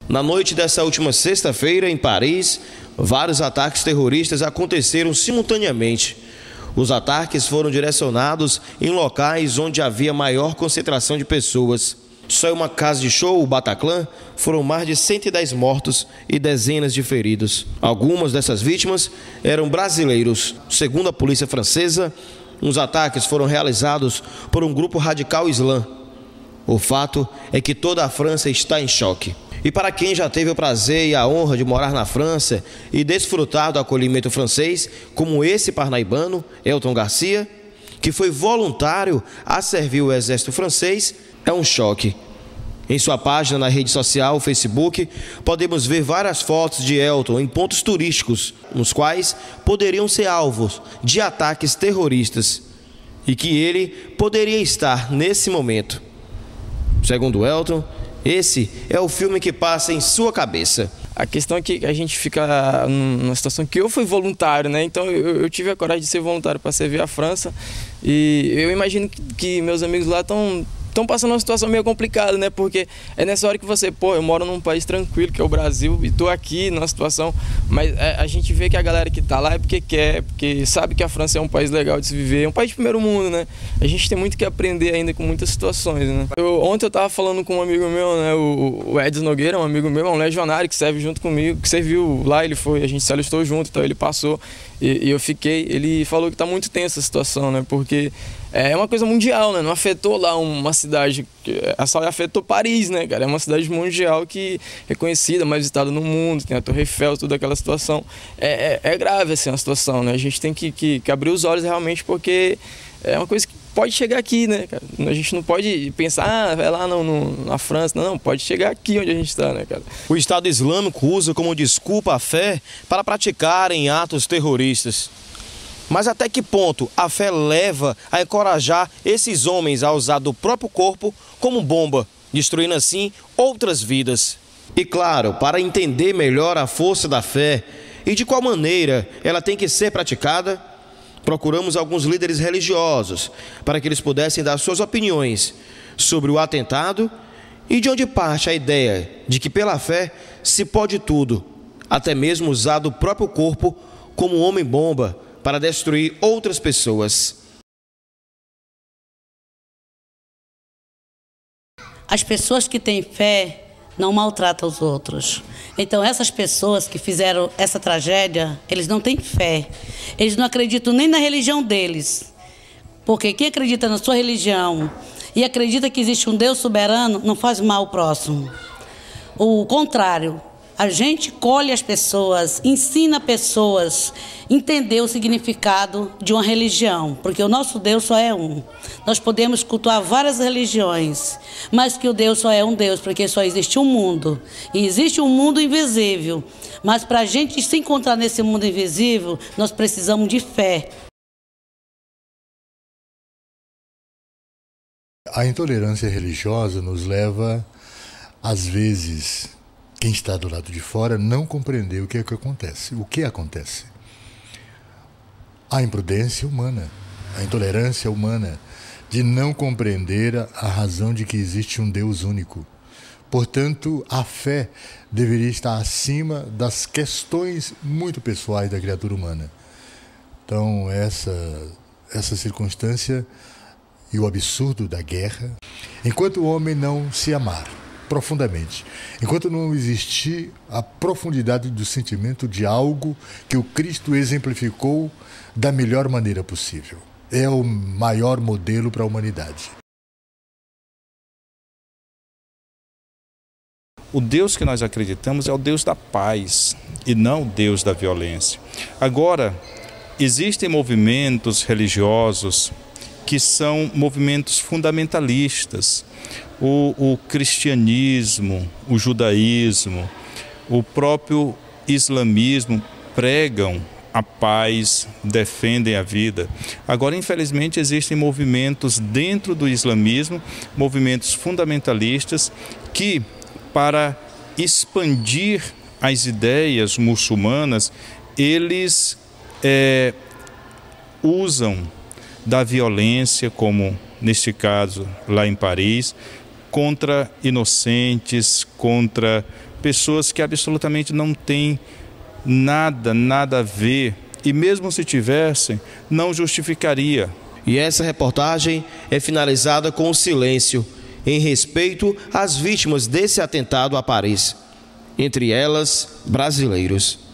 Na noite dessa última sexta-feira, em Paris, vários ataques terroristas aconteceram simultaneamente. Os ataques foram direcionados em locais onde havia maior concentração de pessoas. Só em uma casa de show, o Bataclan, foram mais de 110 mortos e dezenas de feridos. Algumas dessas vítimas eram brasileiros. Segundo a polícia francesa, os ataques foram realizados por um grupo radical islã. O fato é que toda a França está em choque. E para quem já teve o prazer e a honra de morar na França e desfrutar do acolhimento francês, como esse parnaibano, Elton Garcia, que foi voluntário a servir o exército francês, é um choque. Em sua página na rede social, Facebook, podemos ver várias fotos de Elton em pontos turísticos, nos quais poderiam ser alvos de ataques terroristas, e que ele poderia estar nesse momento. Segundo Elton, esse é o filme que passa em sua cabeça. A questão é que a gente fica numa situação que eu fui voluntário, né? Então eu tive a coragem de ser voluntário para servir a França. E eu imagino que meus amigos lá estão passando uma situação meio complicada, né? Porque é nessa hora que você, eu moro num país tranquilo, que é o Brasil, e tô aqui numa situação, mas a gente vê que a galera que tá lá é porque quer, porque sabe que a França é um país legal de se viver, é um país de primeiro mundo, né? A gente tem muito que aprender ainda com muitas situações, né? Ontem eu tava falando com um amigo meu, né? O Edson Nogueira, um amigo meu, é um legionário que serve junto comigo, que serviu lá, a gente se alistou junto, então ele passou e eu fiquei, ele falou que tá muito tensa a situação, né? Porque é uma coisa mundial, né? Não afetou lá uma cidade, só afetou Paris, né, cara? É uma cidade mundial que é conhecida, mais visitada no mundo, tem a Torre Eiffel, toda aquela situação. É grave, assim, a situação, né? A gente tem que abrir os olhos realmente, porque é uma coisa que pode chegar aqui, né, cara? A gente não pode pensar, vai lá na França, não, pode chegar aqui onde a gente está, né, cara? O Estado Islâmico usa como desculpa a fé para praticarem atos terroristas. Mas até que ponto a fé leva a encorajar esses homens a usar do próprio corpo como bomba, destruindo assim outras vidas? E claro, para entender melhor a força da fé e de qual maneira ela tem que ser praticada, procuramos alguns líderes religiosos para que eles pudessem dar suas opiniões sobre o atentado e de onde parte a ideia de que pela fé se pode tudo, até mesmo usar do próprio corpo como homem-bomba, para destruir outras pessoas. As pessoas que têm fé não maltratam os outros. Então essas pessoas que fizeram essa tragédia, eles não têm fé. Eles não acreditam nem na religião deles. Porque quem acredita na sua religião e acredita que existe um Deus soberano, não faz mal ao próximo. O contrário. A gente colhe as pessoas, ensina pessoas a entender o significado de uma religião, porque o nosso Deus só é um. Nós podemos cultuar várias religiões, mas que o Deus só é um Deus, porque só existe um mundo. E existe um mundo invisível, mas para a gente se encontrar nesse mundo invisível, nós precisamos de fé. A intolerância religiosa nos leva, às vezes, quem está do lado de fora não compreender o que é que acontece. O que acontece? A imprudência humana, a intolerância humana de não compreender a razão de que existe um Deus único. Portanto, a fé deveria estar acima das questões muito pessoais da criatura humana. Então, essa circunstância e o absurdo da guerra, enquanto o homem não se amar profundamente, enquanto não existir a profundidade do sentimento de algo que o Cristo exemplificou da melhor maneira possível. É o maior modelo para a humanidade. O Deus que nós acreditamos é o Deus da paz e não o Deus da violência. Agora, existem movimentos religiosos que são movimentos fundamentalistas. O cristianismo, o judaísmo, o próprio islamismo pregam a paz, defendem a vida. Agora, infelizmente, existem movimentos dentro do islamismo, movimentos fundamentalistas que, para expandir as ideias muçulmanas, eles usam da violência, como neste caso lá em Paris, contra inocentes, contra pessoas que absolutamente não têm nada a ver, e mesmo se tivessem, não justificaria. E essa reportagem é finalizada com o silêncio em respeito às vítimas desse atentado a Paris, entre elas brasileiros.